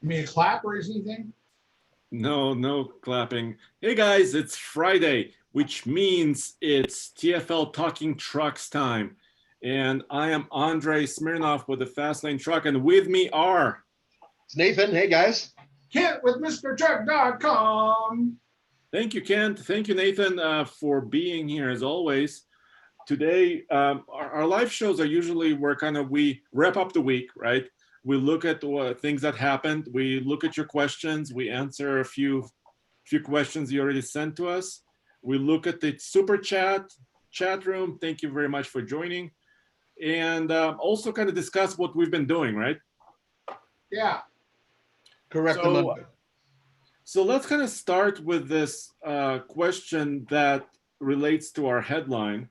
You mean a clap or anything? No, no clapping. Hey guys, it's Friday, which means it's TFL Talking Trucks time. And I am Andre Smirnov with the Fastlane Truck, and with me are... It's Nathan. Hey, guys. Kent with MrTruck.com. Thank you, Kent. Thank you, Nathan, for being here as always. Today, our live shows are usually where we wrap up the week, right? We look at things that happened. We look at your questions. We answer a few questions you already sent to us. We look at the super chat room. Thank you very much for joining. And also kind of discuss what we've been doing, right? Yeah. Correct. So let's kind of start with this question that relates to our headline.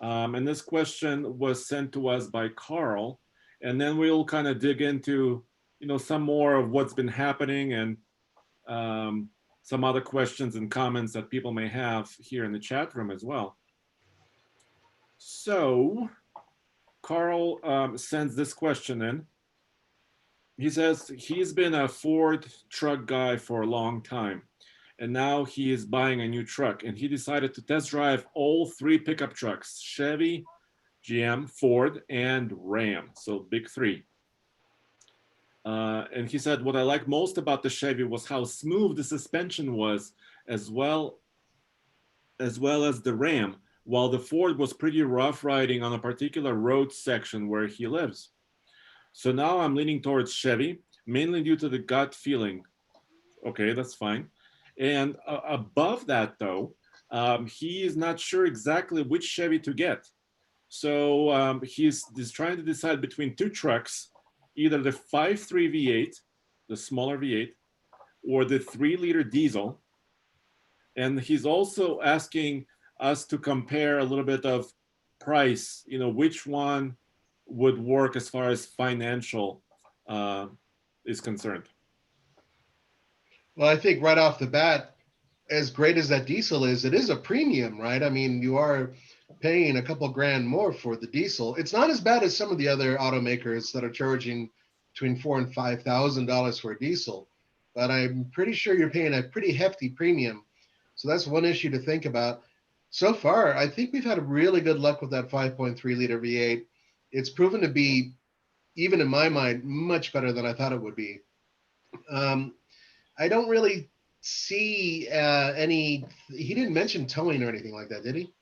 And this question was sent to us by Carl. And then we'll kind of dig into, some more of what's been happening and some other questions and comments that people may have here in the chat room as well. So Carl sends this question in. He says he's been a Ford truck guy for a long time, and now he is buying a new truck, and he decided to test drive all three pickup trucks: Chevy, GM, Ford, and Ram. So big three. And he said, what I liked most about the Chevy was how smooth the suspension was, as well as the Ram, while the Ford was pretty rough riding on a particular road section where he lives. So now I'm leaning towards Chevy, mainly due to the gut feeling. Okay, that's fine. And above that, though, he is not sure exactly which Chevy to get. So he's trying to decide between two trucks, either the 5.3 V8, the smaller V8, or the 3-liter diesel. And he's also asking us to compare a little bit of price, which one would work as far as financial is concerned. Well, I think right off the bat, as great as that diesel is, it is a premium, right? I mean, you are paying a couple grand more for the diesel. It's not as bad as some of the other automakers that are charging between $4,000 and $5,000 for a diesel, but I'm pretty sure you're paying a pretty hefty premium. So that's one issue to think about. So far, I think we've had really good luck with that 5.3 liter V8. It's proven to be, even in my mind, much better than I thought it would be. I don't really see any, he didn't mention towing or anything like that, did he?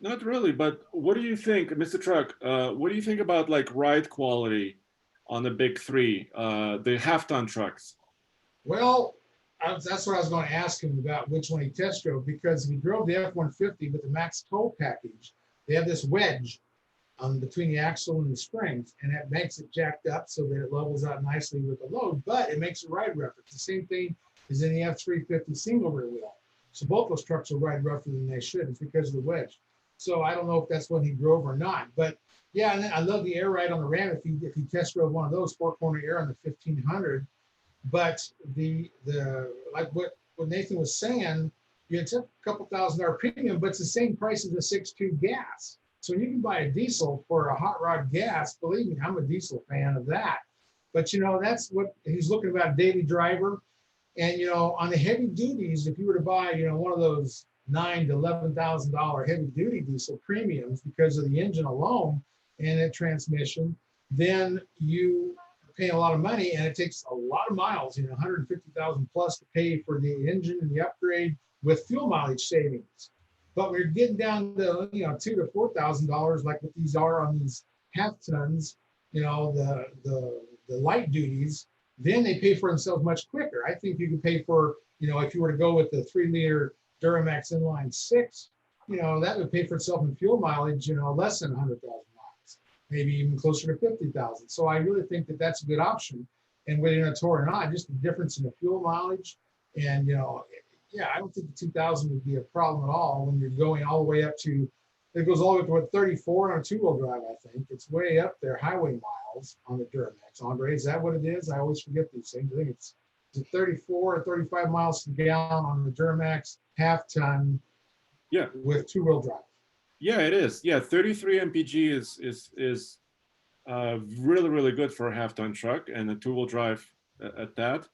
Not really, but what do you think, Mr. Truck? What do you think about ride quality on the big three, the half-ton trucks? Well, that's what I was going to ask him about, which one he test drove, because he drove the F-150 with the max tow package. They have this wedge between the axle and the springs, and that makes it jacked up so that it levels out nicely with the load, but it makes it ride rougher. It's the same thing as in the F-350 single rear wheel. So both those trucks will ride rougher than they should. It's because of the wedge. So I don't know if that's what he drove or not, but yeah, and I love the air ride on the Ram. If you test drove one of those, 4-corner air on the 1500, but the like what Nathan was saying, it's a couple $1,000 premium, but it's the same price as a 6.2 gas. So you can buy a diesel for a hot rod gas. Believe me, I'm a diesel fan of that. But that's what he's looking about, daily driver. And on the heavy duties, if you were to buy one of those $9,000 to $11,000 heavy duty diesel premiums because of the engine alone and the transmission, then you pay a lot of money, and it takes a lot of miles, 150,000 plus to pay for the engine and the upgrade with fuel mileage savings. But when you're getting down to $2,000 to $4,000, like what these are on these half tons, the light duties, then they pay for themselves much quicker. I think you can pay for, if you were to go with the 3-liter Duramax inline 6, that would pay for itself in fuel mileage, less than 100,000 miles, maybe even closer to 50,000. So I really think that that's a good option. And whether you're in a tow or not, just the difference in the fuel mileage and, yeah, I don't think the 2000 would be a problem at all when you're going all the way up to, it goes all the way to what, 34 on a two-wheel drive, I think. It's way up there, highway miles on the Duramax. Andre, is that what it is? I always forget these things. I think it's 34 or 35 miles per gallon on the Duramax half-ton with two-wheel drive. Yeah, it is. Yeah, 33 mpg is really, really good for a half-ton truck, and a two-wheel drive at that.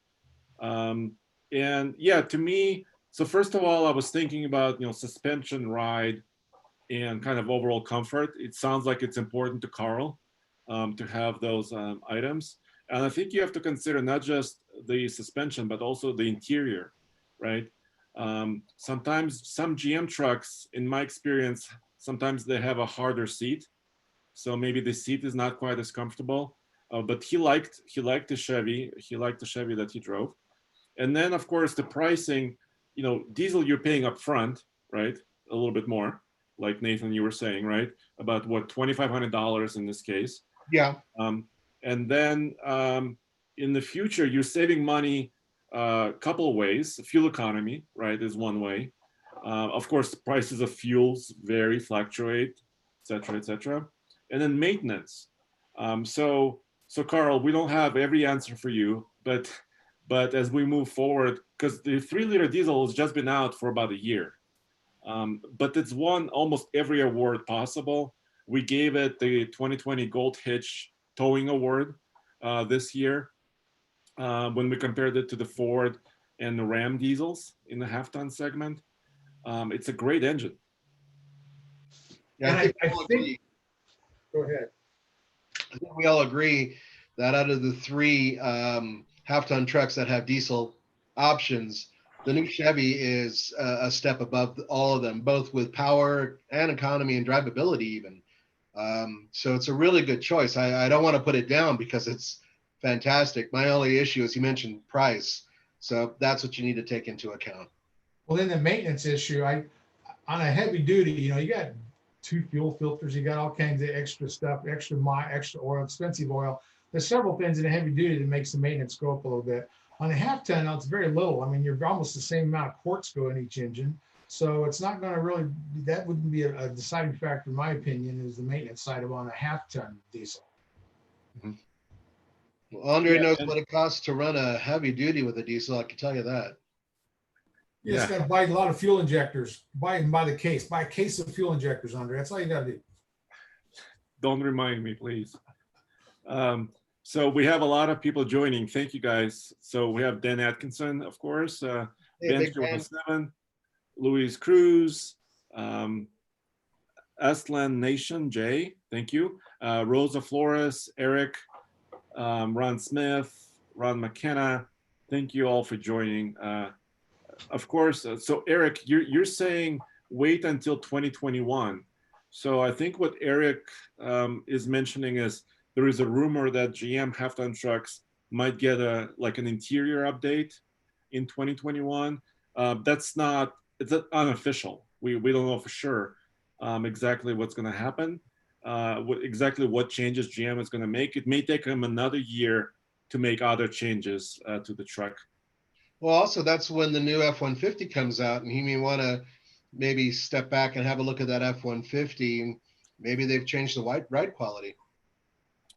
And yeah, to me, so first of all, I was thinking about, suspension, ride, and kind of overall comfort. It sounds like it's important to Carl to have those items. And I think you have to consider not just the suspension, but also the interior, right? Sometimes some GM trucks, in my experience, sometimes they have a harder seat. So maybe the seat is not quite as comfortable. But he liked the Chevy. He liked the Chevy that he drove. And then, of course, the pricing, diesel you're paying up front, right? A little bit more, like Nathan, you were saying, right? About what, $2,500 in this case. Yeah. And then in the future, you're saving money a couple of ways. Fuel economy, right, is one way. Of course, prices of fuels vary, fluctuate, et cetera, et cetera. And then maintenance. So Carl, we don't have every answer for you, but as we move forward, because the 3-liter diesel has just been out for about a year, but it's won almost every award possible. We gave it the 2020 Gold Hitch Towing Award this year when we compared it to the Ford and the Ram diesels in the half-ton segment. It's a great engine. Yeah, And I all think, agree. go ahead. I think we all agree that out of the 3 half-ton trucks that have diesel options, the new Chevy is a step above all of them, both with power and economy and drivability even. So it's a really good choice. I don't want to put it down because it's fantastic. My only issue is you mentioned price. So that's what you need to take into account. Well, then the maintenance issue, on a heavy duty, you got 2 fuel filters, you got all kinds of extra stuff, extra oil, expensive oil. There's several things in a heavy duty that makes the maintenance go up a little bit. On a half ton, it's very little. I mean, you're almost the same amount of quarts go in each engine. So it's not going to really, that wouldn't be a deciding factor, in my opinion, is the maintenance side of on a half ton diesel. Mm-hmm. Well, Andre knows what it costs to run a heavy duty with a diesel. I can tell you that. You just got to buy a lot of fuel injectors. Buy the case. Buy a case of fuel injectors, Andre. That's all you got to do. Don't remind me, please. So we have a lot of people joining. Thank you, guys. So we have Dan Atkinson, of course. Ben 7, Luis Cruz, Estland Nation, Jay, thank you. Rosa Flores, Eric, Ron Smith, Ron McKenna. Thank you all for joining. Of course, so Eric, you're saying wait until 2021. So I think what Eric is mentioning is there is a rumor that GM half-ton trucks might get an interior update in 2021. It's unofficial. We don't know for sure exactly what's going to happen, exactly what changes GM is going to make. It may take them another year to make other changes to the truck. Well, also that's when the new F-150 comes out, and he may want to maybe step back and have a look at that F-150, and maybe they've changed the ride quality.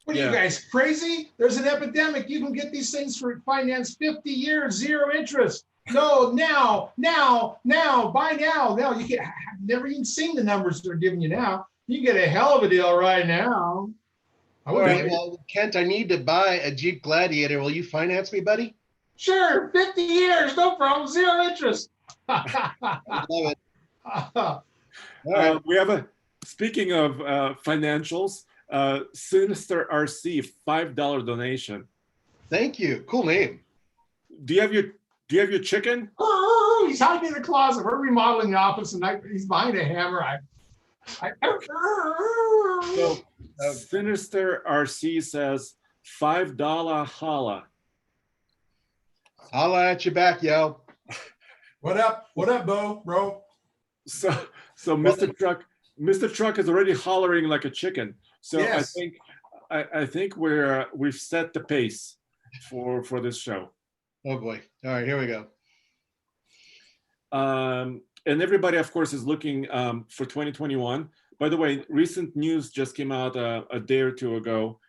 What are you guys, crazy? There's an epidemic. You can get these things for finance 50 years, 0 interest. No, now, buy now. No, you can't. I've never even seen the numbers they're giving you now. You get a hell of a deal right now. All right, well, Kent, I need to buy a Jeep Gladiator. Will you finance me, buddy? Sure, 50 years, no problem, 0 interest. I love it. All right. We have speaking of financials, Sinister RC, $5 donation. Thank you. Cool name. Do you have your chicken? Oh, he's hiding in the closet. We're remodeling the office, and he's behind a hammer. So, Sinister RC says $5 holla. Holla at you back, yo. What up? What up, bro? So Mr. Truck is already hollering like a chicken. So yes. I think we've set the pace for this show. Oh boy! All right, here we go. And everybody, of course, is looking for 2021. By the way, recent news just came out a day or two ago.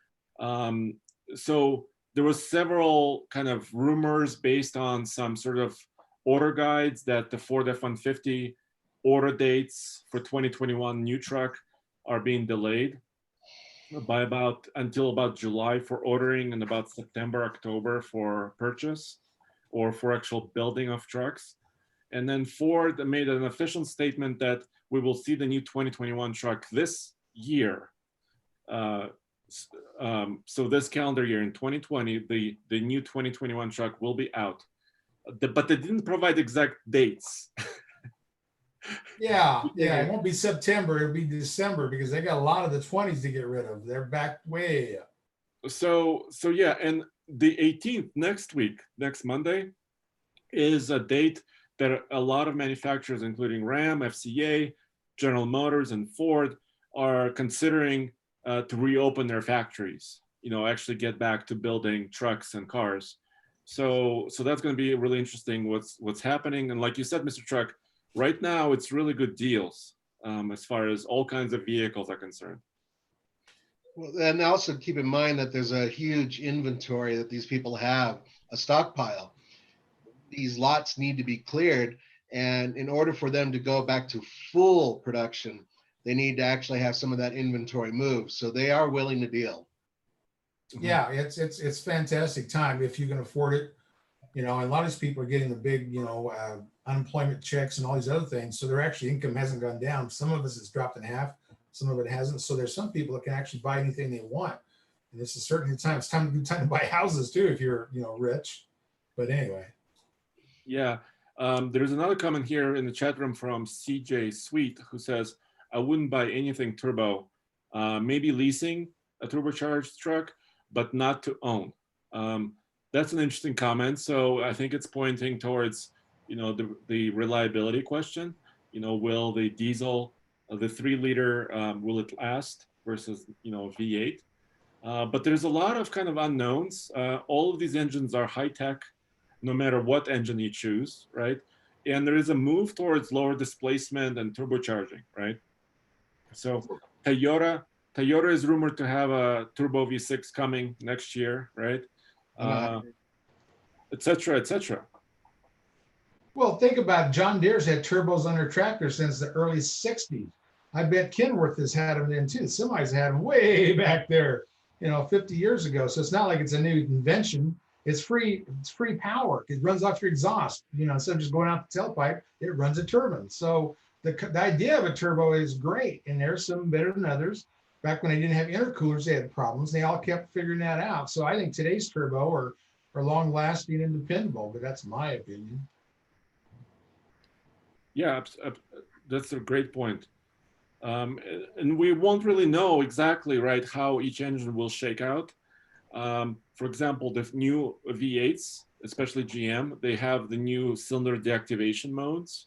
So there was several kind of rumors based on some sort of order guides that the Ford F-150 order dates for 2021 new truck are being delayed. by about until about July for ordering and about September, October for purchase or for actual building of trucks. And then Ford made an official statement that we will see the new 2021 truck this year. So this calendar year in 2020, the new 2021 truck will be out. But they didn't provide exact dates. Yeah, it won't be September, it'll be December because they got a lot of the 20s to get rid of. They're back way up. So yeah, and the 18th, next week, next Monday, is a date that a lot of manufacturers, including Ram, FCA, General Motors, and Ford, are considering to reopen their factories. Actually get back to building trucks and cars. So that's going to be really interesting. What's happening, and like you said, Mr. Truck, right now it's really good deals as far as all kinds of vehicles are concerned. Well, and also keep in mind that there's a huge inventory that these people have, a stockpile. These lots need to be cleared, and in order for them to go back to full production, they need to actually have some of that inventory moved. So they are willing to deal. Yeah, it's fantastic time if you can afford it. And a lot of these people are getting the big, unemployment checks and all these other things. So their actual income hasn't gone down. Some of us has dropped in half, some of it hasn't. So there's some people that can actually buy anything they want. And this is certainly the time. It's good time to buy houses too if you're, rich. But anyway. Yeah. There's another comment here in the chat room from CJ Sweet who says, I wouldn't buy anything turbo, maybe leasing a turbocharged truck, but not to own. That's an interesting comment. So I think it's pointing towards, the reliability question. Will the diesel, the 3-liter, will it last versus, V8? But there's a lot of kind of unknowns. All of these engines are high tech, no matter what engine you choose, right? And there is a move towards lower displacement and turbocharging, right? So Toyota is rumored to have a turbo V6 coming next year, right? Et cetera, et cetera. Well, think about it. John Deere's had turbos on their tractors since the early 60s. I bet Kenworth has had them then too. The semis had them way back there, 50 years ago. So it's not like it's a new invention. It's free power. It runs off your exhaust. Instead of just going out the tailpipe, it runs a turbine. So the idea of a turbo is great, and there's some better than others. Back when they didn't have intercoolers, they had problems. They all kept figuring that out. So I think today's turbo are long lasting and dependable, but that's my opinion. Yeah, that's a great point. And we won't really know exactly, right, how each engine will shake out. For example, the new V8s, especially GM, they have the new cylinder deactivation modes,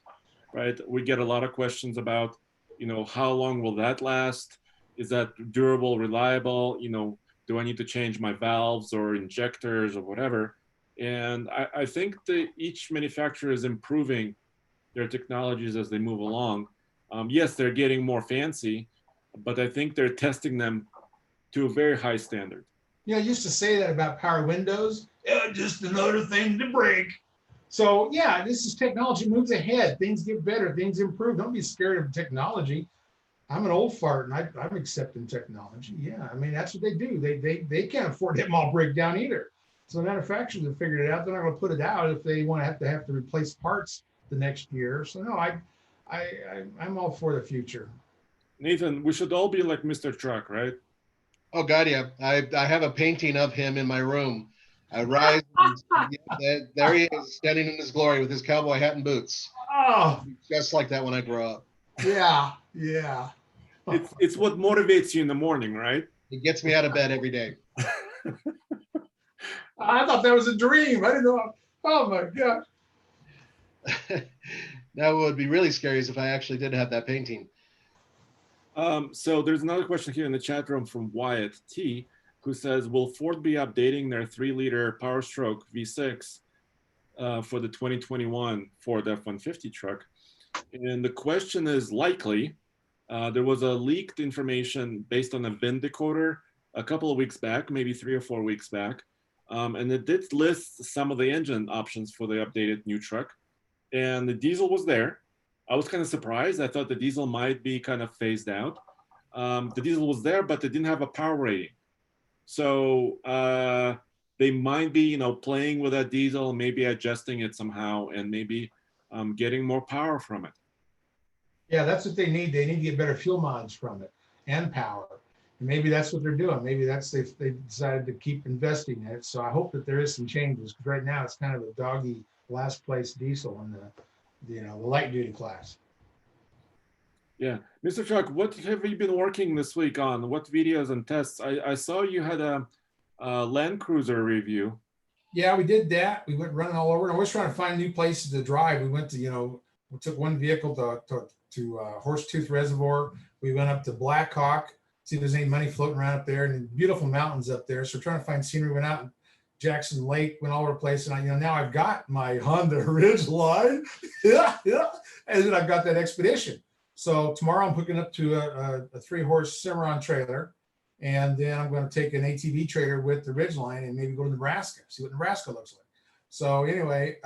right? We get a lot of questions about, how long will that last? Is that durable, reliable? Do I need to change my valves or injectors or whatever? And I think that each manufacturer is improving their technologies as they move along. Yes, they're getting more fancy, but I think they're testing them to a very high standard. I used to say that about power windows. Just another thing to break. So this is technology moves ahead. Things get better. Things improve. Don't be scared of technology. I'm an old fart, and I'm accepting technology. Yeah, I mean that's what they do. They can't afford to have them all break down either. So manufacturers have figured it out. They're not going to put it out if they want to have to replace parts the next year. So no, I'm all for the future. Nathan, we should all be like Mr. Truck, right? Oh God, yeah. I have a painting of him in my room. I rise, and there he is, standing in his glory with his cowboy hat and boots. Oh, Just like that when I grow up. yeah. It's what motivates you in the morning, right? It gets me out of bed every day. I thought that was a dream. I didn't know. Oh my God. Now, what would be really scary is if I actually did have that painting. So there's another question here in the chat room from Wyatt T, who says, will Ford be updating their 3-liter Power Stroke V6 for the 2021 Ford F-150 truck? And the question is likely. There was a leaked information based on a VIN decoder a couple of weeks back, maybe 3 or 4 weeks back. And it did list some of the engine options for the updated new truck. And the diesel was there. I was kind of surprised. I thought the diesel might be kind of phased out. the diesel was there, but they didn't have a power rating. So they might be, you know, playing with that diesel, maybe adjusting it somehow, and maybe getting more power from it. Yeah, that's what they need. They need to get better fuel mileage from it and power. And maybe that's what they're doing. Maybe that's they decided to keep investing in it. So I hope that there is some changes, because right now it's kind of a doggy last place diesel in the light duty class. Yeah, Mr. Chuck, what have you been working this week on? What videos and tests? I saw you had a Land Cruiser review. Yeah, we did that. We went running all over. And I was trying to find new places to drive. We went to, we took one vehicle to Horsetooth Reservoir. We went up to Black Hawk, see if there's any money floating around up there, and beautiful mountains up there. So we're trying to find scenery. Went out in Jackson Lake, went all over the place. And now I've got my Honda Ridgeline. Yeah. And then I've got that Expedition. So tomorrow I'm hooking up to a 3-horse Cimarron trailer. And then I'm going to take an ATV trailer with the Ridgeline and maybe go to Nebraska, see what Nebraska looks like. So anyway,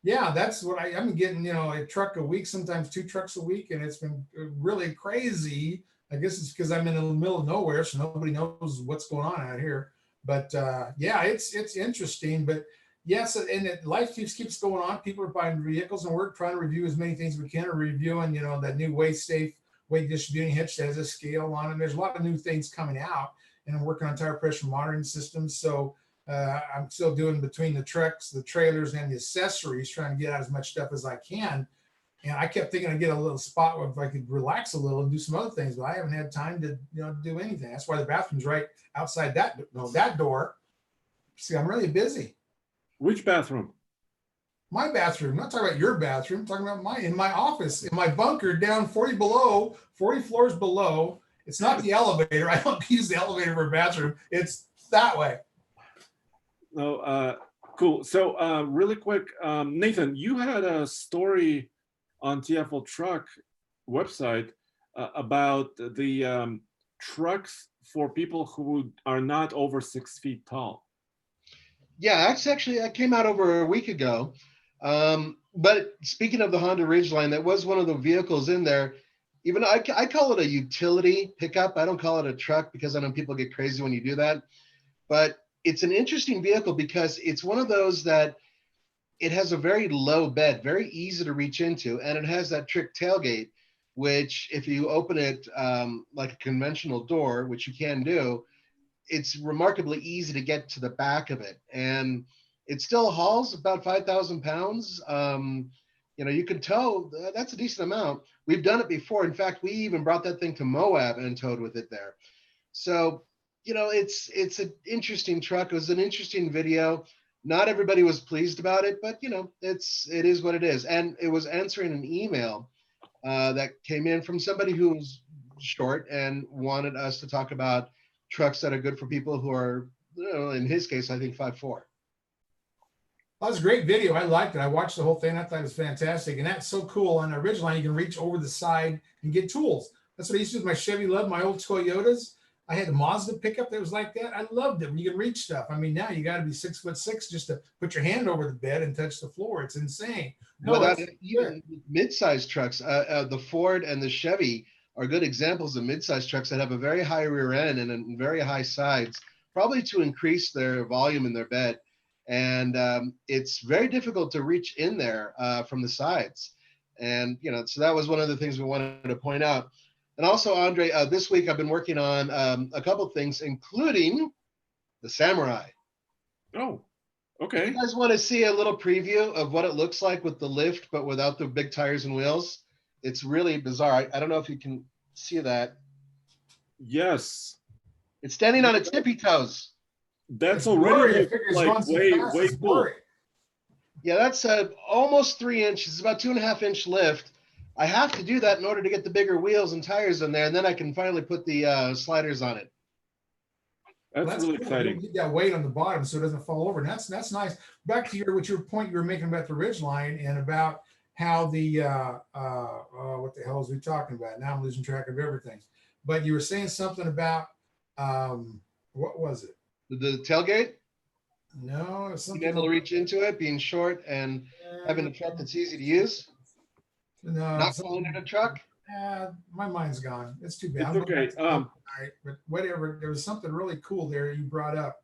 yeah, that's what I've been getting, a truck a week, sometimes 2 trucks a week. And it's been really crazy. I guess it's because I'm in the middle of nowhere, so nobody knows what's going on out here. But yeah, it's interesting. But yes, and life keeps going on. People are buying vehicles, and we're trying to review as many things as we can. We're reviewing, that new weight distributing hitch that has a scale on it. There's a lot of new things coming out, and I'm working on tire pressure monitoring systems. So I'm still doing between the trucks, the trailers, and the accessories, trying to get out as much stuff as I can. And I kept thinking I'd get a little spot where if I could relax a little and do some other things, but I haven't had time to do anything. That's why the bathroom's right outside that door. See, I'm really busy. Which bathroom? My bathroom. I'm not talking about your bathroom. I'm talking about in my office, in my bunker down 40 floors below. It's not the elevator. I don't use the elevator for a bathroom. It's that way. Oh, cool. So really quick, Nathan, you had a story on TFL Truck website about the trucks for people who are not over 6 feet tall. Yeah, actually, I came out over a week ago. But speaking of the Honda Ridgeline, that was one of the vehicles in there. Even I call it a utility pickup. I don't call it a truck because I know people get crazy when you do that. But it's an interesting vehicle because it's one of those that it has a very low bed, very easy to reach into, and it has that trick tailgate, which if you open it like a conventional door, which you can do, it's remarkably easy to get to the back of it. And it still hauls about 5,000 pounds. You can tow, that's a decent amount. We've done it before. In fact, we even brought that thing to Moab and towed with it there. So, it's an interesting truck. It was an interesting video. Not everybody was pleased about it, but it is what it is. And it was answering an email that came in from somebody who was short and wanted us to talk about trucks that are good for people who are, in his case, I think 5'4". That was a great video. I liked it. I watched the whole thing. I thought it was fantastic. And that's so cool. On the Ridgeline, you can reach over the side and get tools. That's what I used to do with my Chevy Love, my old Toyotas. I had a Mazda pickup that was like that. I loved it when you can reach stuff. I mean, now you got to be 6'6" just to put your hand over the bed and touch the floor. It's insane. No, even mid-size trucks, the Ford and the Chevy are good examples of mid-size trucks that have a very high rear end and very high sides, probably to increase their volume in their bed. And it's very difficult to reach in there from the sides. And, so that was one of the things we wanted to point out. And also, Andre, this week I've been working on a couple of things, including the Samurai. Oh, okay. You guys want to see a little preview of what it looks like with the lift, but without the big tires and wheels? It's really bizarre. I don't know if you can see that. Yes. It's standing on its tippy toes. That's already like way cool. Yeah, that's almost 3 inches. It's about 2.5 inch lift. I have to do that in order to get the bigger wheels and tires in there, and then I can finally put the sliders on it. That's really exciting. You get that weight on the bottom so it doesn't fall over. And that's nice. Back to your point you were making about the Ridgeline and about how the what the hell is we talking about? Now I'm losing track of everything. But you were saying something about what was it? The tailgate? No, it's something being able to reach into it, being short, and having a truck that's easy to use. No, not falling in a truck. My mind's gone. It's too bad. It's I'm going back okay. to the book tonight, but whatever. There was something really cool there you brought up.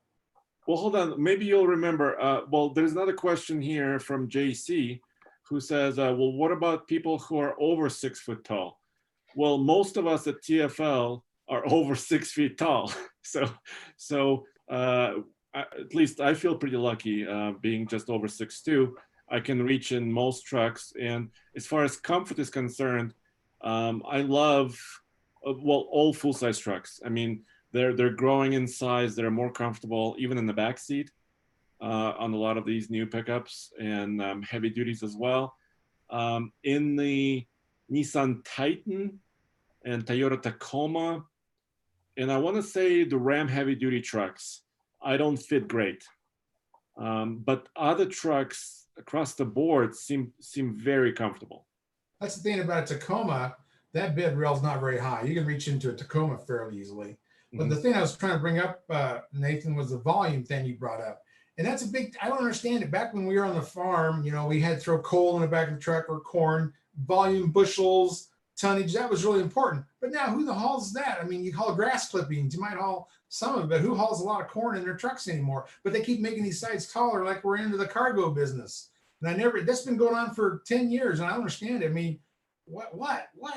Well, hold on. Maybe you'll remember. Well, there's another question here from JC who says, well, what about people who are over 6 foot tall? Well, most of us at TFL are over 6 feet tall. At least I feel pretty lucky being just over 6'2". I can reach in most trucks. And as far as comfort is concerned, I love, well, all full-size trucks. I mean, they're growing in size. They're more comfortable, even in the back seat on a lot of these new pickups and heavy duties as well. In the Nissan Titan and Toyota Tacoma, and I want to say the Ram heavy duty trucks, I don't fit great. But other trucks across the board seem very comfortable. That's the thing about a Tacoma. That bed rail is not very high. You can reach into a Tacoma fairly easily. But the thing I was trying to bring up, Nathan, was the volume thing you brought up. And that's a big, I don't understand it. Back when we were on the farm, you know, we had to throw coal in the back of the truck or corn, volume, bushels, tonnage. That was really important. But now who the hauls that? I mean, you haul grass clippings. You might haul some of it, but who hauls a lot of corn in their trucks anymore? But they keep making these sides taller like we're into the cargo business. And that's been going on for 10 years. And I don't understand it. I mean, what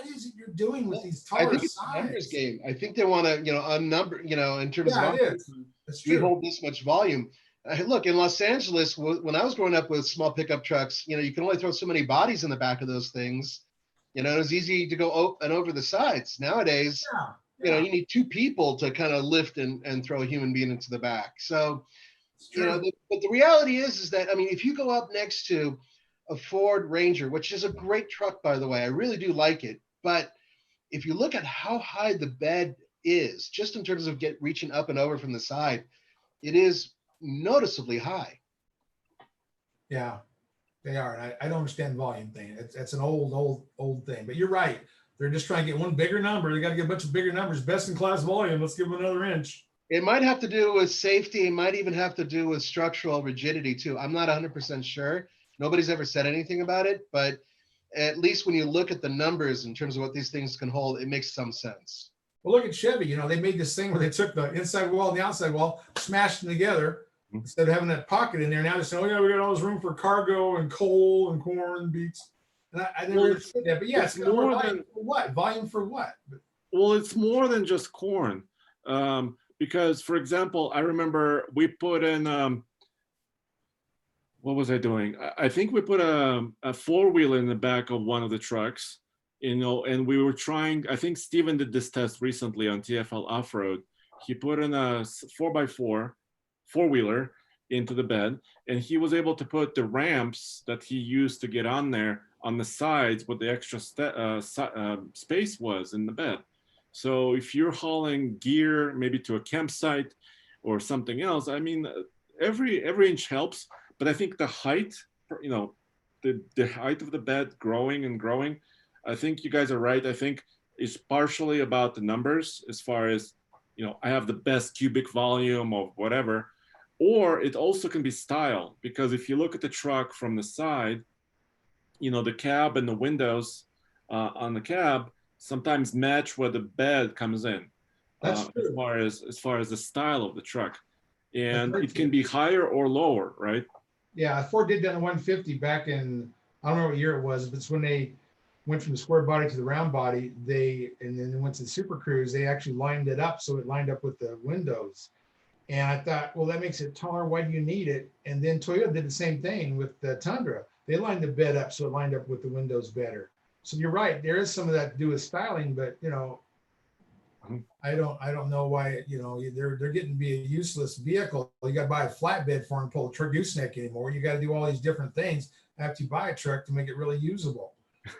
is it you're doing with these taller I think it's a numbers game. I think they want to, unnumber, in terms of it is. That's we true. hold this much volume. Look, in Los Angeles, when I was growing up with small pickup trucks, you can only throw so many bodies in the back of those things. It was easy to go up and over the sides. Nowadays, you need two people to kind of lift and throw a human being into the back. So, but the reality is that, I mean, if you go up next to a Ford Ranger, which is a great truck, by the way, I really do like it. But if you look at how high the bed is, just in terms of reaching up and over from the side, it is noticeably high. Yeah, they are. And I don't understand the volume thing. It's an old thing. But you're right. They're just trying to get one bigger number. They got to get a bunch of bigger numbers. Best in class volume. Let's give them another inch. It might have to do with safety. It might even have to do with structural rigidity too. I'm not 100% sure. Nobody's ever said anything about it, but at least when you look at the numbers in terms of what these things can hold, it makes some sense. Well, look at Chevy. They made this thing where they took the inside wall and the outside wall, smashed them together instead of having that pocket in there. Now they're saying, oh, yeah, we got all this room for cargo and coal and corn and beets. And I never understood that. But yeah, it's more volume for what? Volume for what? Well, it's more than just corn. Because, for example, I remember we put in, what was I doing? I think we put a four-wheeler in the back of one of the trucks, and we were trying, I think Steven did this test recently on TFL Off-Road. He put in a 4x4 four-wheeler into the bed, and he was able to put the ramps that he used to get on there on the sides where the extra space was in the bed. So if you're hauling gear maybe to a campsite or something else, I mean, every inch helps. But I think the height, the height of the bed growing and growing, I think you guys are right. I think it's partially about the numbers as far as, I have the best cubic volume of whatever, or it also can be style, because if you look at the truck from the side, the cab and the windows on the cab sometimes match where the bed comes in. That's true. As far as the style of the truck, and it can be higher or lower, right? Yeah, Ford did that in the 150 back in, I don't know what year it was, but it's when they went from the square body to the round body. And then they went to the Super Cruise. They actually lined it up so it lined up with the windows. And I thought, well, that makes it taller. Why do you need it? And then Toyota did the same thing with the Tundra. They lined the bed up so it lined up with the windows better. So you're right. There is some of that to do with styling, but I don't know why, they're getting to be a useless vehicle. You got to buy a flatbed for them to pull a gooseneck anymore. You got to do all these different things after you buy a truck to make it really usable.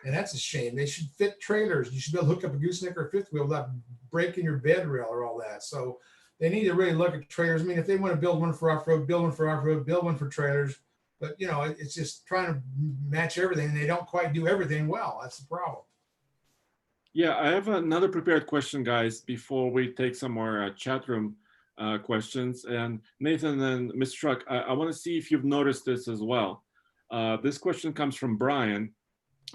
And that's a shame. They should fit trailers. You should be able to hook up a gooseneck or a fifth wheel without breaking your bed rail or all that. So they need to really look at trailers. I mean, if they want to build one for off-road, build one for off-road, build one for trailers. But, it's just trying to match everything. And they don't quite do everything well. That's the problem. Yeah, I have another prepared question, guys, before we take some more chat room questions. And Nathan and Mr. Truck, I want to see if you've noticed this as well. This question comes from Brian.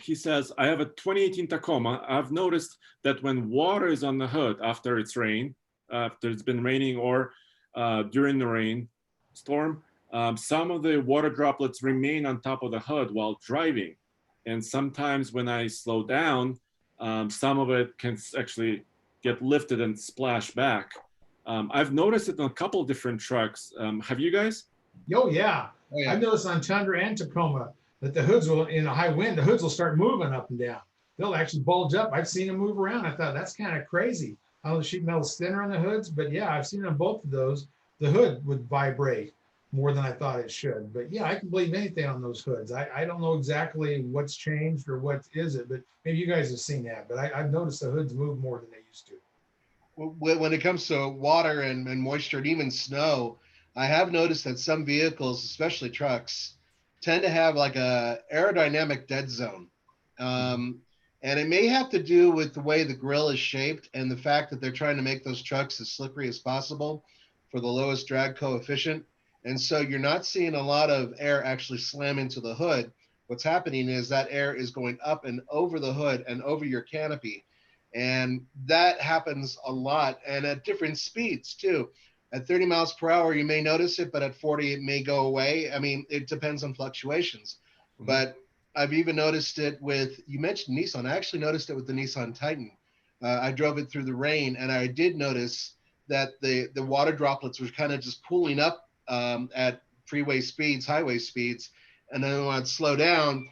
he says, I have a 2018 Tacoma. I've noticed that when water is on the hood after it's rained, after it's been raining or during the rain storm, some of the water droplets remain on top of the hood while driving. And sometimes when I slow down, some of it can actually get lifted and splash back. I've noticed it on a couple of different trucks. Have you guys? Oh, yeah. Oh, yeah. I've noticed on Tundra and Tacoma that the hoods will, in a high wind, the hoods will start moving up and down. They'll actually bulge up. I've seen them move around. I thought that's kind of crazy. How the sheet metal's thinner on the hoods, but yeah, I've seen on both of those, the hood would vibrate more than I thought it should. But yeah, I can believe anything on those hoods. I don't know exactly what's changed or what is it, but maybe you guys have seen that. But I've noticed the hoods move more than they used to. When it comes to water and moisture and even snow, I have noticed that some vehicles, especially trucks, tend to have like a aerodynamic dead zone. And it may have to do with the way the grill is shaped and the fact that they're trying to make those trucks as slippery as possible for the lowest drag coefficient. And so you're not seeing a lot of air actually slam into the hood. What's happening is that air is going up and over the hood and over your canopy. And that happens a lot and at different speeds too. At 30 miles per hour, you may notice it, but at 40, it may go away. I mean, it depends on fluctuations. Mm-hmm. But I've even noticed it with, you mentioned Nissan. I actually noticed it with the Nissan Titan. I drove it through the rain, and I did notice that the water droplets were kind of just pooling up at freeway speeds, highway speeds. And then when I'd slow down,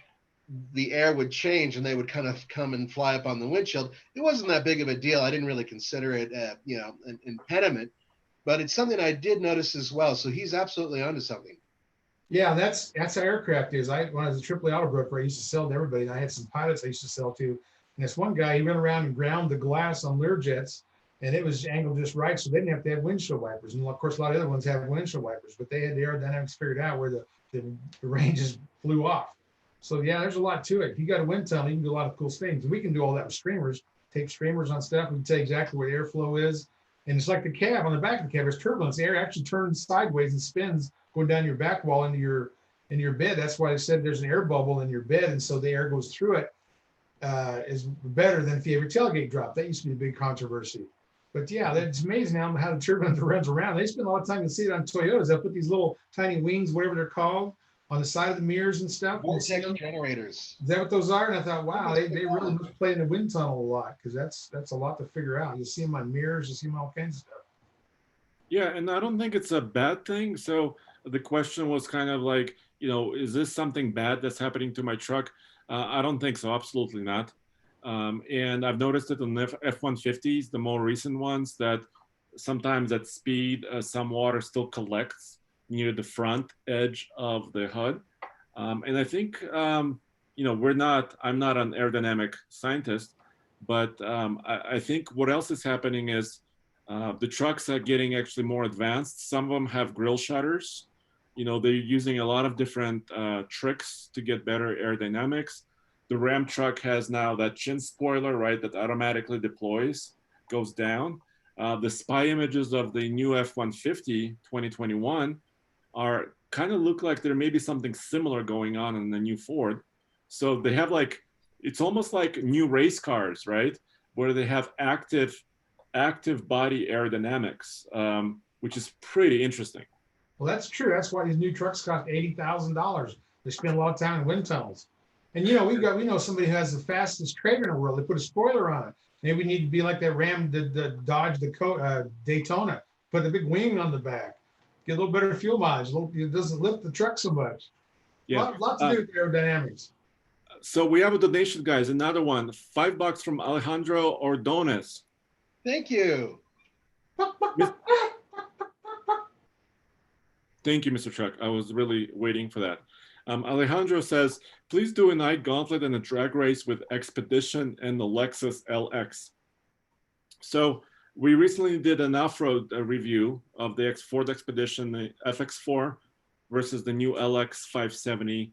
the air would change and they would kind of come and fly up on the windshield. It wasn't that big of a deal. I didn't really consider it, an impediment, but it's something I did notice as well. So he's absolutely onto something. Yeah, that's how aircraft is. When I was a AAA auto broker, I used to sell to everybody, and I had some pilots I used to sell to. And this one guy, he went around and ground the glass on Learjets, and it was angled just right, so they didn't have to have windshield wipers. And of course, a lot of other ones have windshield wipers, but they had the aerodynamics figured out where the ranges flew off. So yeah, there's a lot to it. If you got a wind tunnel, you can do a lot of cool things. And we can do all that with streamers. Take streamers on stuff. We can tell you exactly where airflow is. And it's like the cab, on the back of the cab, there's turbulence. The air actually turns sideways and spins going down your back wall into your bed. That's why I said there's an air bubble in your bed, and so the air goes through it is better than if you have your tailgate drop. That used to be a big controversy. But yeah, it's amazing how the turbulence runs around. They spend a lot of time to see it on Toyotas. They'll put these little tiny wings, whatever they're called, on the side of the mirrors and stuff. Vortex generators. Is that what those are? And I thought, wow, they really must play in the wind tunnel a lot, because that's a lot to figure out. You see them on mirrors, you see them on all kinds of stuff. Yeah, and I don't think it's a bad thing. So the question was kind of like, is this something bad that's happening to my truck? I don't think so, absolutely not. And I've noticed it on F-150s, the more recent ones, that sometimes at speed, some water still collects near the front edge of the hood. And I think, I'm not an aerodynamic scientist, but I think what else is happening is the trucks are getting actually more advanced. Some of them have grill shutters. They're using a lot of different tricks to get better aerodynamics. The Ram truck has now that chin spoiler, right, that automatically deploys, goes down. The spy images of the new F-150 2021 are kind of look like there may be something similar going on in the new Ford. So they have it's almost like new race cars, right? Where they have active body aerodynamics, which is pretty interesting. Well, that's true. That's why these new trucks cost $80,000. They spend a lot of time in wind tunnels. And we know somebody who has the fastest trailer in the world. They put a spoiler on it. Maybe we need to be like that Ram, the Dodge, Daytona. Put a big wing on the back. Get a little better fuel mileage. It doesn't lift the truck so much. Yeah, lot to do with aerodynamics. So we have a donation, guys. Another one, $5 from Alejandro Ordonez. Thank you. Thank you, Mr. Truck. I was really waiting for that. Alejandro says, please do a night gauntlet and a drag race with Expedition and the Lexus LX. So we recently did an off-road review of the Ford Expedition, the FX4 versus the new LX 570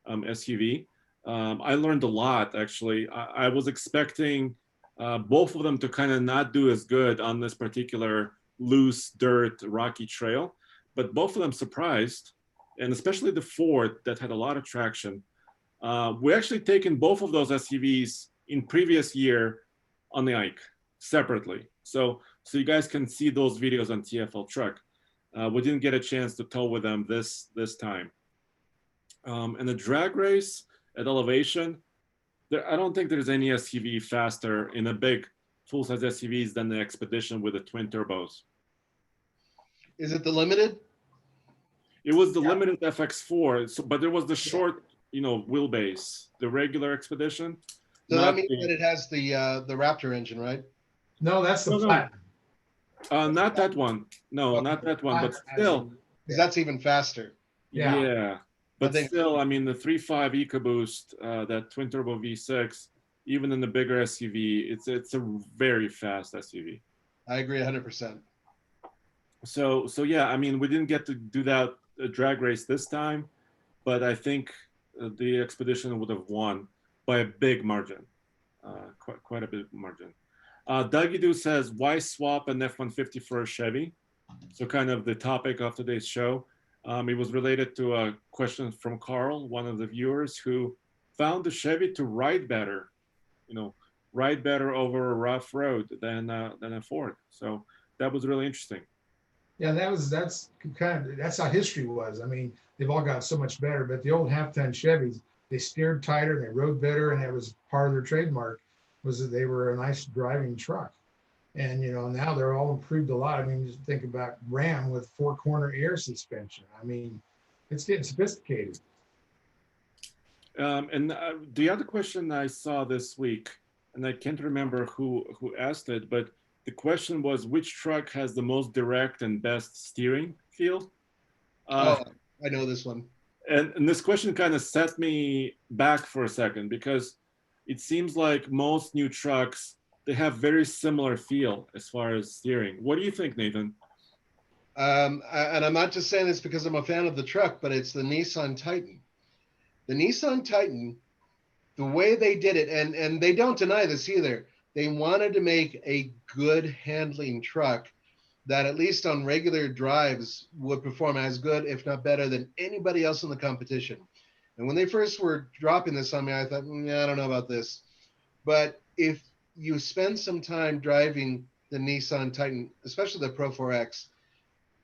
SUV. I learned a lot, actually. I was expecting both of them to kind of not do as good on this particular loose dirt rocky trail, but both of them surprised, and especially the Ford that had a lot of traction. We actually taken both of those SUVs in previous year on the Ike separately. So you guys can see those videos on TFL Truck. We didn't get a chance to tow with them this time. And the drag race at elevation, I don't think there's any SUV faster in a big full-size SUVs than the Expedition with the twin turbos. Is it the limited? It was the limited FX4, but there was the short, wheelbase, the regular Expedition. So that means that it has the Raptor engine, right? No, that's the Platinum. Not that one. No, Okay. Not that one. But still, because that's even faster. Yeah. But still, I mean, the 3.5 EcoBoost, that twin turbo V6, even in the bigger SUV, it's a very fast SUV. I agree 100%. So yeah, I mean, we didn't get to do that drag race this time, but I think the Expedition would have won by a big margin, quite a big margin. Dougie Doo says, why swap an F-150 for a Chevy? So kind of the topic of today's show. It was related to a question from Carl, one of the viewers, who found the Chevy to ride better, ride better over a rough road than a Ford. So that was really interesting. Yeah, that's how history was. I mean, they've all got so much better, but the old half-ton Chevys, they steered tighter and they rode better, and that was part of their trademark, was that they were a nice driving truck. And now they're all improved a lot. I mean, just think about Ram with 4-corner air suspension. I mean, it's getting sophisticated. And the other question I saw this week, and I can't remember who asked it, but the question was, which truck has the most direct and best steering feel? I know this one. And this question kind of set me back for a second, because it seems like most new trucks, they have very similar feel as far as steering. What do you think, Nathan? And I'm not just saying this because I'm a fan of the truck, but it's the Nissan Titan. The Nissan Titan, the way they did it, and they don't deny this either, they wanted to make a good handling truck that at least on regular drives would perform as good, if not better, than anybody else in the competition. And when they first were dropping this on me, I thought, I don't know about this. But if you spend some time driving the Nissan Titan, especially the Pro 4X,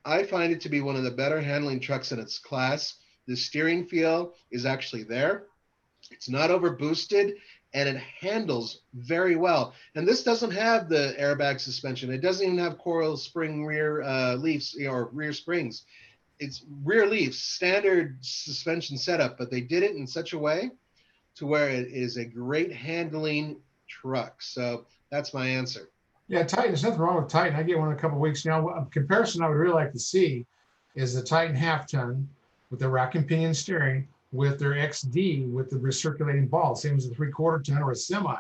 I find it to be one of the better handling trucks in its class. The steering feel is actually there. It's not over boosted, and it handles very well. And this doesn't have the airbag suspension. It doesn't even have coil spring rear leaves or rear springs. It's rear leaves, standard suspension setup, but they did it in such a way to where it is a great handling truck. So that's my answer. Yeah, Titan, there's nothing wrong with Titan. I get one in a couple of weeks now. A comparison I would really like to see is the Titan half-ton with the rack and pinion steering with their XD with the recirculating ball, same as a 3/4 ton or a semi,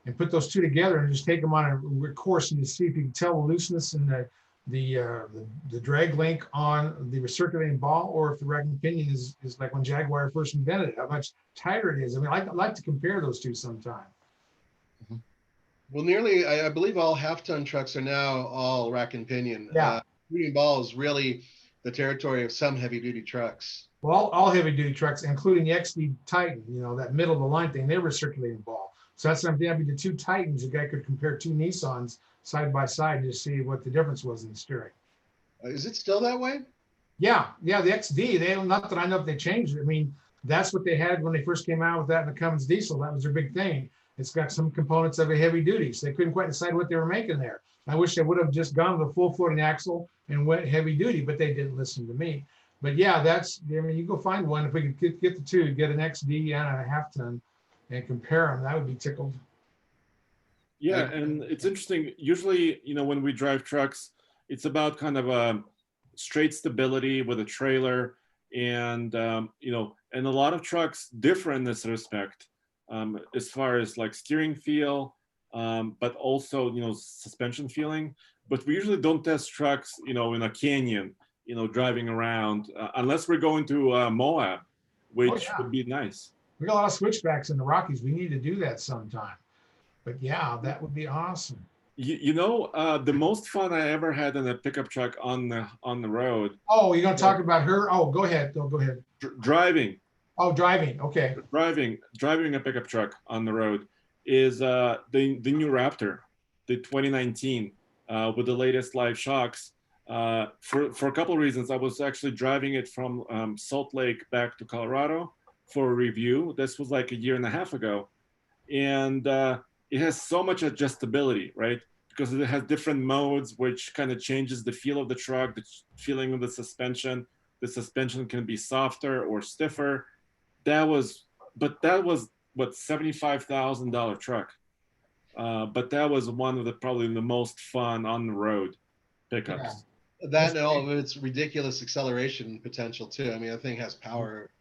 and put those two together and just take them on a course and just see if you can tell the looseness and the drag link on the recirculating ball, or if the rack and pinion is like when Jaguar first invented it, how much tighter it is. I mean, I'd like to compare those two sometime. Well, nearly, I believe all half-ton trucks are now all rack and pinion. Yeah. Pinion ball is really the territory of some heavy-duty trucks. Well, all heavy-duty trucks, including the XD Titan, that middle of the line thing, they're recirculating ball. So that's something. I mean, the two Titans, a guy could compare two Nissans side by side and just see what the difference was in the steering. Is it still that way? Yeah, the XD. Not that I know if they changed it. I mean, that's what they had when they first came out with that in the Cummins diesel. That was their big thing. It's got some components of a heavy duty, so they couldn't quite decide what they were making there. I wish they would have just gone with a full floating axle and went heavy duty, but they didn't listen to me. But yeah, you go find one. If we could get the two, get an XD and a half-ton and compare them, that would be tickled. Yeah, and it's interesting. Usually, when we drive trucks, it's about kind of a straight stability with a trailer, and and a lot of trucks differ in this respect, as far as like steering feel, but also suspension feeling. But we usually don't test trucks, in a canyon, driving around, unless we're going to Moab, which would be nice. We got a lot of switchbacks in the Rockies. We need to do that sometime. But yeah, that would be awesome. The most fun I ever had in a pickup truck on the road. Oh, you're gonna talk about her? Oh, go ahead. Go ahead. Driving. Oh, driving. Okay. Driving a pickup truck on the road is the new Raptor, the 2019 with the latest live shocks. For a couple of reasons. I was actually driving it from Salt Lake back to Colorado for a review. This was like a year and a half ago, and it has so much adjustability, right? Because it has different modes, which kind of changes the feel of the truck, the feeling of the suspension. The suspension can be softer or stiffer. That was what, $75,000 truck. But that was one of the probably the most fun on the road pickups. That and all of its ridiculous acceleration potential too. I mean, that thing has power.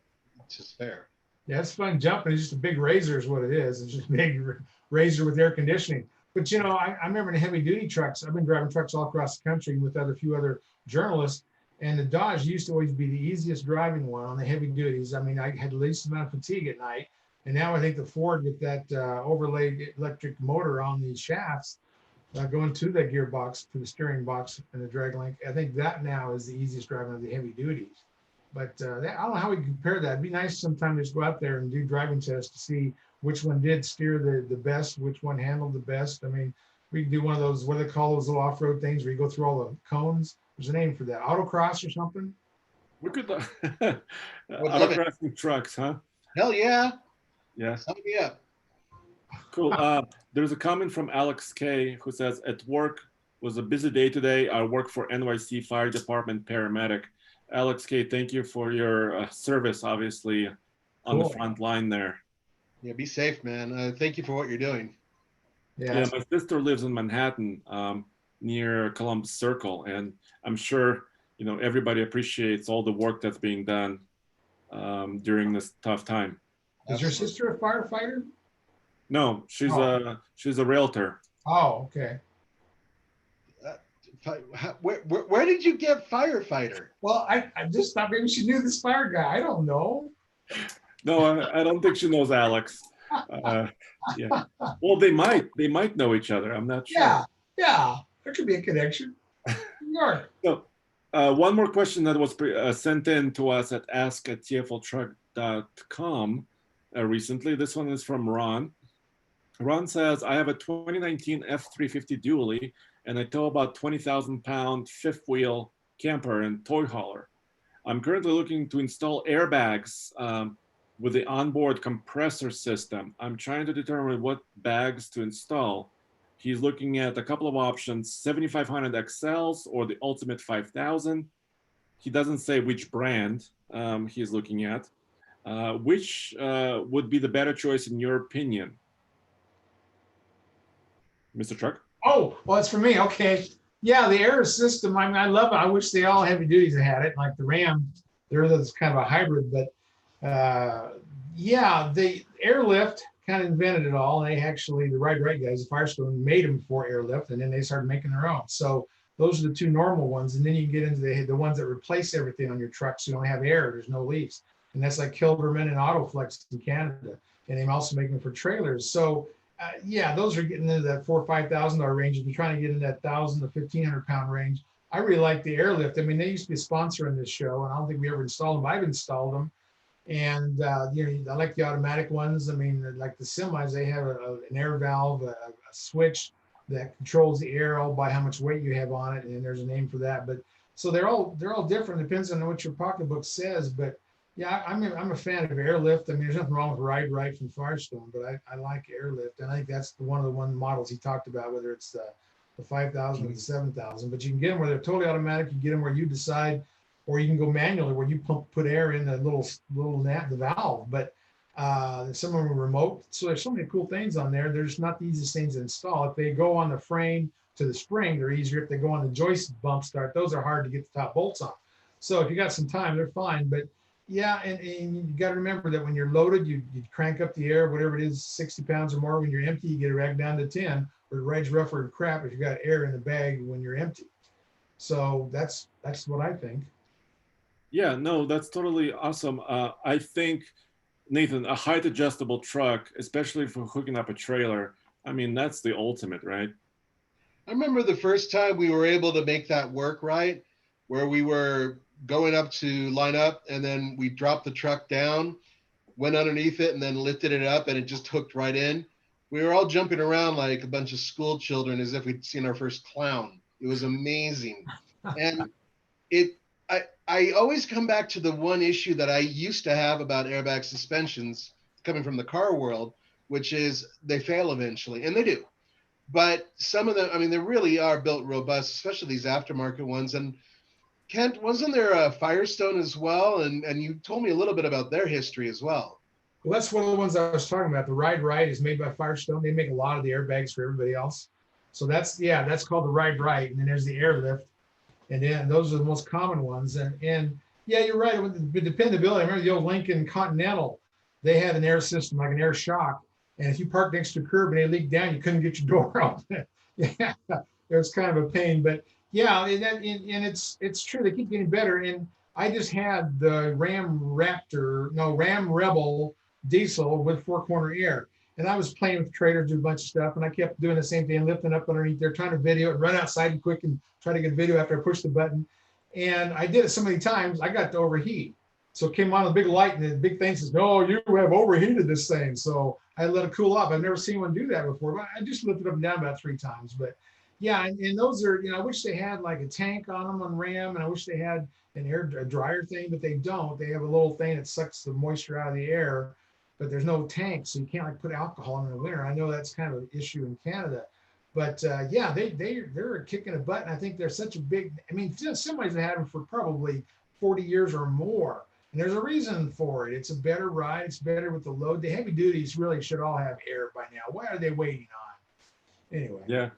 It's just fair. Yeah, it's fun jumping. It's just a big razor is what it is. It's just a big razor with air conditioning. But you know, I remember in the heavy duty trucks, I've been driving trucks all across the country with a few other journalists, and the Dodge used to always be the easiest driving one on the heavy duties. I mean, I had the least amount of fatigue at night. And now I think the Ford with that overlaid electric motor on the shafts going to the gearbox, to the steering box and the drag link, I think that now is the easiest driving of the heavy duties. But I don't know how we compare that. It'd be nice sometime to just go out there and do driving tests to see which one did steer the best, which one handled the best. I mean, we can do one of those, what do they call those little off-road things where you go through all the cones? There's a name for that, autocross or something? We could autocrossing trucks, huh? Hell yeah. Yeah. Sign me up. Cool. There's a comment from Alex K who says, at work was a busy day today. I work for NYC Fire Department paramedic. Alex K, thank you for your service, obviously, on the front line there. Yeah, be safe, man. Thank you for what you're doing. Yeah, my sister lives in Manhattan, near Columbus Circle, and I'm sure everybody appreciates all the work that's being done during this tough time. Is your sister a firefighter? No, she's a realtor. Oh, okay. Where did you get firefighter? Well, I just thought maybe she knew this fire guy. I don't know. No, I don't think she knows Alex. Yeah. Well, they might know each other. I'm not sure. Yeah. There could be a connection. Sure. So, one more question that was sent in to us at ask@tfltruck.com recently. This one is from Ron. Ron says, I have a 2019 F-350 dually, and I tow about 20,000-pound fifth wheel camper and toy hauler. I'm currently looking to install airbags with the onboard compressor system. I'm trying to determine what bags to install. He's looking at a couple of options, 7500 XLs or the Ultimate 5000. He doesn't say which brand he's looking at. Which would be the better choice in your opinion? Mr. Truck? Oh, well, it's for me. Okay. Yeah, the air system, I mean, I love it. I wish they all heavy duties had it. Like the Ram, they're this kind of a hybrid, but yeah, the airlift kind of invented it all. They actually, the Right guys, the Firestone, made them for airlift, and then they started making their own. So those are the two normal ones. And then you get into the ones that replace everything on your truck. So you don't have air, there's no leaks. And that's like Kilberman and Autoflex in Canada. And they also make them for trailers. So yeah, those are getting into that $4,000 or $5,000 range. If you're trying to get in that 1,000 to 1,500 pound range, I really like the airlift. I mean, they used to be a sponsor in this show, and I don't think we ever installed them. I've installed them, and I like the automatic ones. I mean, like the semis, they have an air valve, a switch that controls the air all by how much weight you have on it, and there's a name for that. But so they're all different. Depends on what your pocketbook says, but. Yeah, I'm a fan of airlift. I mean, there's nothing wrong with Right from Firestone, but I like airlift, and I think that's one of the models he talked about, whether it's the 5,000 or the 7,000. But you can get them where they're totally automatic. You get them where you decide, or you can go manually where you put air in the the valve. But some of them are remote, so there's so many cool things on there. They're just not the easiest things to install. If they go on the frame to the spring, they're easier. If they go on the joist bump start, those are hard to get the top bolts on. So if you got some time, they're fine. But yeah, and you got to remember that when you're loaded, you crank up the air, whatever it is, 60 pounds or more. When you're empty, you get it racked down to 10, or it rides rougher than crap if you got air in the bag when you're empty. So that's what I think. Yeah, no, that's totally awesome. I think, Nathan, a height adjustable truck, especially for hooking up a trailer, I mean, that's the ultimate, right? I remember the first time we were able to make that work, right? Where we were going up to line up, and then we dropped the truck down, went underneath it and then lifted it up and it just hooked right in. We were all jumping around like a bunch of school children as if we'd seen our first clown. It was amazing. And it, I always come back to the one issue that I used to have about airbag suspensions coming from the car world, which is they fail eventually, and they do. But some of them, I mean, they really are built robust, especially these aftermarket ones. And Kent, wasn't there a Firestone as well? And you told me a little bit about their history as well. Well, that's one of the ones I was talking about. The Ride Right is made by Firestone. They make a lot of the airbags for everybody else. So that's called the Ride Right. And then there's the Airlift. And then those are the most common ones. And yeah, you're right. With the dependability, I remember the old Lincoln Continental. They had an air system, like an air shock. And if you parked next to a curb and it leaked down, you couldn't get your door open. Yeah, it was kind of a pain. But yeah, and it's true. They keep getting better. And I just had the Ram Rebel diesel with four-corner air. And I was playing with trailers, do a bunch of stuff, and I kept doing the same thing, lifting up underneath there, trying to video it, run outside and quick and try to get video after I pushed the button. And I did it so many times, I got to overheat. So it came on the big light, and the big thing says, "No, you have overheated this thing." So I let it cool off. I've never seen one do that before, but I just lifted up and down about 3 times. But yeah, and those are, I wish they had like a tank on them on Ram, and I wish they had a dryer thing, but they don't. They have a little thing that sucks the moisture out of the air, but there's no tank, so you can't like put alcohol in the winter. I know that's kind of an issue in Canada, but yeah, they're kicking a butt. And I think they're such a big. I mean, somebody's had them for probably 40 years or more, and there's a reason for it. It's a better ride. It's better with the load. The heavy duties really should all have air by now. What are they waiting on? Anyway. Yeah.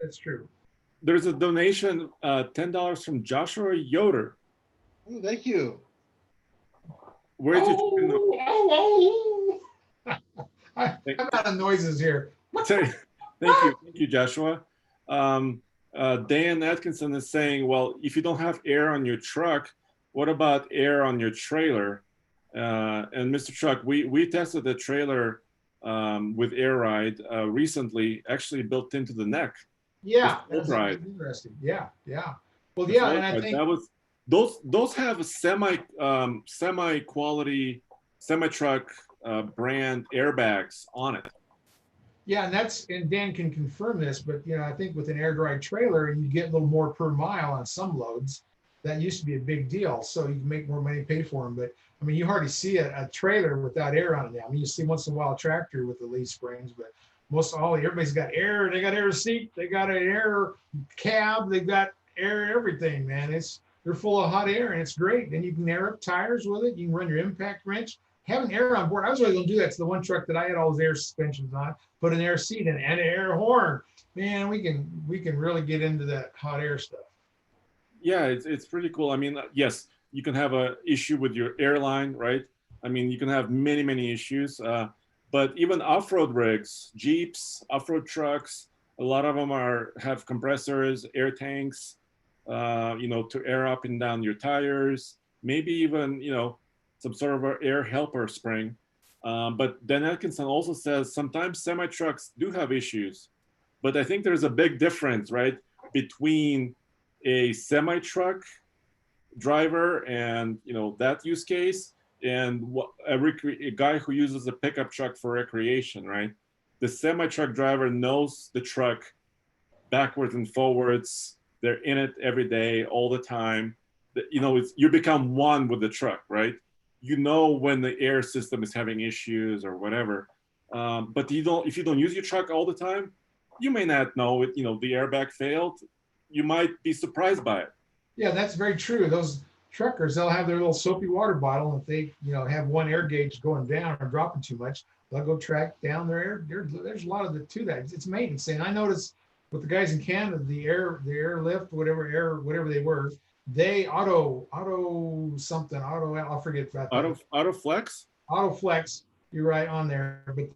That's true. There's a donation, $10 from Joshua Yoder. Oh, thank you. Where did you? I'm out of noises here. Thank you, Joshua. Dan Atkinson is saying, well, if you don't have air on your truck, what about air on your trailer? And Mr. Truck, we tested the trailer with Air Ride recently, actually built into the neck. Yeah, that's interesting. Yeah. Well, yeah, and I think that was those have a semi quality semi-truck brand airbags on it. Yeah, and Dan can confirm this, but I think with an air dry trailer, you get a little more per mile on some loads. That used to be a big deal, so you can make more money pay for them. But I mean, you hardly see a trailer without air on it now. I mean, you see once in a while a tractor with the leaf springs, but everybody's got air. They got air seat, they got an air cab, they got air everything, man. They're full of hot air, and it's great. Then you can air up tires with it. You can run your impact wrench. Having air on board, I was always going to do that to the one truck that I had all those air suspensions on, put an air seat in and an air horn. Man, we can really get into that hot air stuff. Yeah, it's pretty cool. I mean, yes, you can have an issue with your airline, right? I mean, you can have many issues. But even off-road rigs, Jeeps, off-road trucks, a lot of them have compressors, air tanks, to air up and down your tires, maybe even, some sort of an air helper spring. But Dan Atkinson also says sometimes semi-trucks do have issues, but I think there's a big difference, right, between a semi-truck driver and, that use case and a guy who uses a pickup truck for recreation, right? The semi-truck driver knows the truck backwards and forwards. They're in it every day, all the time. You become one with the truck, right? You know when the air system is having issues or whatever. But if you don't use your truck all the time, you may not know it. The airbag failed. You might be surprised by it. Yeah, that's very true. Those truckers, they'll have their little soapy water bottle. And if they, have one air gauge going down or dropping too much, they'll go track down their air. There's a lot of it to that. It's maintenance. And I noticed with the guys in Canada, the airlift, whatever they were, they I'll forget about that. Autoflex, you're right on there. But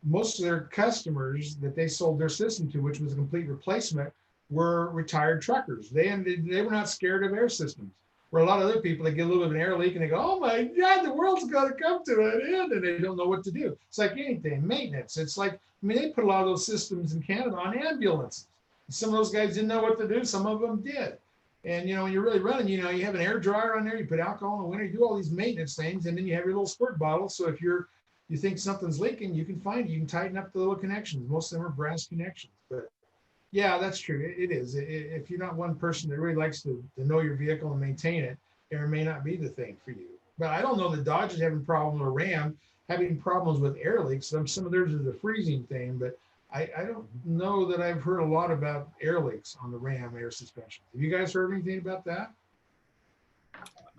most of their customers that they sold their system to, which was a complete replacement, were retired truckers. They were not scared of air systems. Where a lot of other people, they get a little bit of an air leak and they go, "Oh my God, the world's got to come to an end," and they don't know what to do. It's like anything, maintenance. It's like, they put a lot of those systems in Canada on ambulances. Some of those guys didn't know what to do. Some of them did. And when you're really running, you have an air dryer on there, you put alcohol in the winter, you do all these maintenance things, and then you have your little squirt bottle. So if you think something's leaking, you can find it. You can tighten up the little connections. Most of them are brass connections. But yeah, that's true. It is. If you're not one person that really likes to know your vehicle and maintain it, it may not be the thing for you. But I don't know that Dodge is having problems or Ram having problems with air leaks. Some of theirs is a freezing thing, but I don't know that I've heard a lot about air leaks on the Ram air suspension. Have you guys heard anything about that?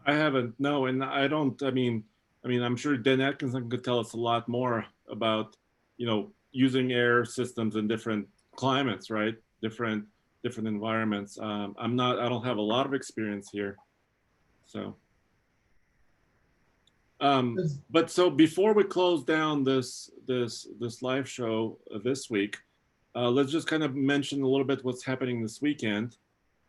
I haven't, no, and I don't. I'm sure Dan Atkinson could tell us a lot more about, using air systems in different climates, right? Different environments. I don't have a lot of experience here, so. But so before we close down this live show this week, let's just kind of mention a little bit what's happening this weekend.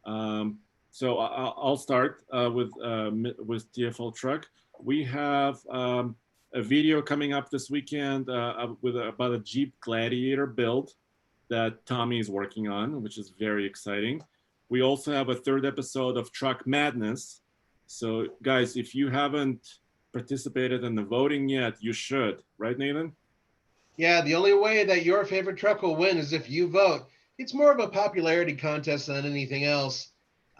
So I'll start with TFL Truck. We have a video coming up this weekend about a Jeep Gladiator build that Tommy is working on, which is very exciting. We also have a third episode of Truck Madness. So guys, if you haven't participated in the voting yet, you should, right, Nathan? Yeah, the only way that your favorite truck will win is if you vote. It's more of a popularity contest than anything else,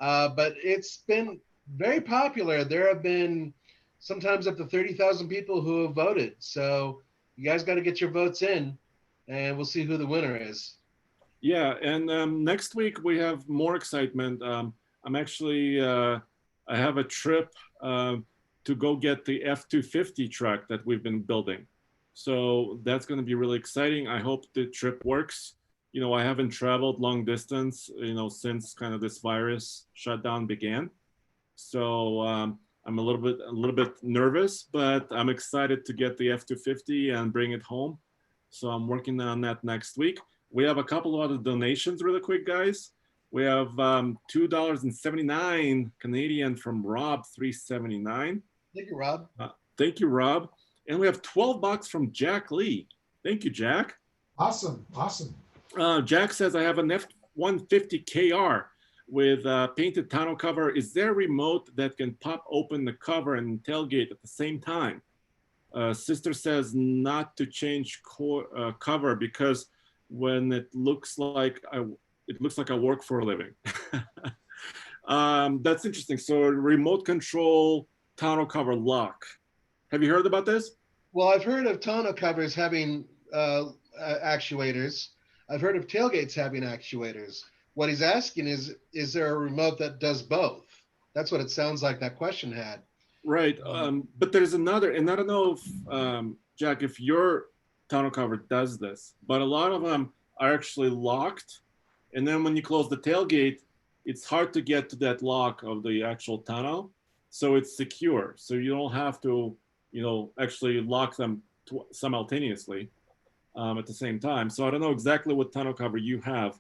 but it's been very popular. There have been sometimes up to 30,000 people who have voted. So you guys got to get your votes in, and we'll see who the winner is. Yeah, and next week we have more excitement. I'm actually, I have a trip to go get the F-150 truck that we've been building. So that's going to be really exciting. I hope the trip works. I haven't traveled long distance, since kind of this virus shutdown began. So I'm a little bit nervous, but I'm excited to get the F-250 and bring it home. So I'm working on that next week. We have a couple of other donations really quick, guys. We have $2.79 Canadian from Rob, $3.79. Thank you, Rob. Thank you, Rob. And we have $12 from Jack Lee. Thank you, Jack. Awesome. Jack says, I have an F-150 KR with a painted tonneau cover. Is there a remote that can pop open the cover and tailgate at the same time? Sister says not to change cover because when it looks like I work for a living. That's interesting. So remote control tonneau cover lock. Have you heard about this? Well, I've heard of tonneau covers having actuators. I've heard of tailgates having actuators. What he's asking is there a remote that does both? That's what it sounds like that question had. Right. But there's another, and I don't know if, Jack, if your tonneau cover does this, but a lot of them are actually locked. And then when you close the tailgate, it's hard to get to that lock of the actual tonneau. So it's secure. So you don't have to, actually lock them simultaneously at the same time. So I don't know exactly what tonneau cover you have,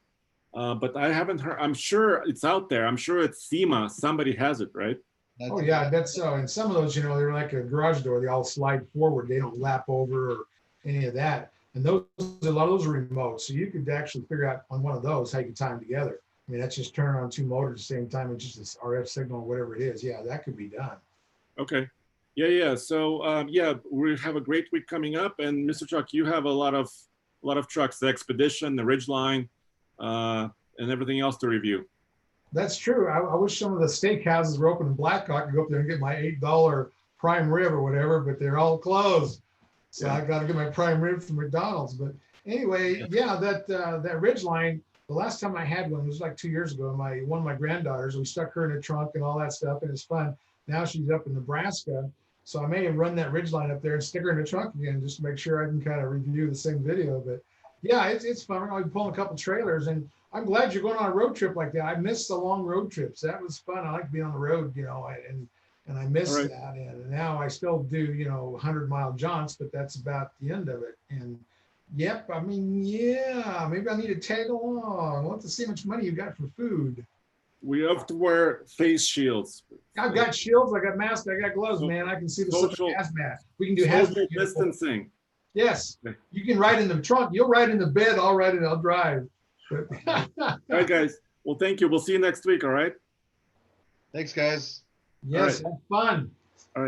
but I haven't heard. I'm sure it's out there. I'm sure it's SEMA. Somebody has it, right? Oh yeah, that's so. And some of those, they're like a garage door. They all slide forward. They don't lap over or any of that. And a lot of those are remote. So you could actually figure out on one of those how you can tie them together. I mean, that's just turning on two motors at the same time. It's just this RF signal, whatever it is. Yeah, that could be done. Okay. Yeah. So we have a great week coming up. And Mr. Truck, you have a lot of trucks, the Expedition, the Ridgeline, and everything else to review. That's true. I wish some of the steakhouses were open in Blackhawk to go up there and get my $8 prime rib or whatever, but they're all closed. So yeah. I got to get my prime rib from McDonald's. But anyway, that Ridgeline, the last time I had one was like 2 years ago. One of my granddaughters, we stuck her in a trunk and all that stuff, and it's fun. Now she's up in Nebraska, so I may run that Ridgeline up there and stick her in the trunk again just to make sure I can kind of review the same video. But yeah, it's fun. I'll be pulling a couple trailers, and I'm glad you're going on a road trip like that. I missed the long road trips. That was fun. I like being on the road, and I missed that. And now I still do, 100-mile jaunts, but that's about the end of it. And yep, maybe I need to tag along. I want to see how much money you got for food. We have to wear face shields. I've got shields, I got masks, I got gloves, man. I can see the hazmat. We can do hazmat distancing. Yes, you can ride in the trunk. You'll ride in the bed. I'll drive. All right, guys. Well, thank you. We'll see you next week. All right. Thanks, guys. Yes, right. have fun.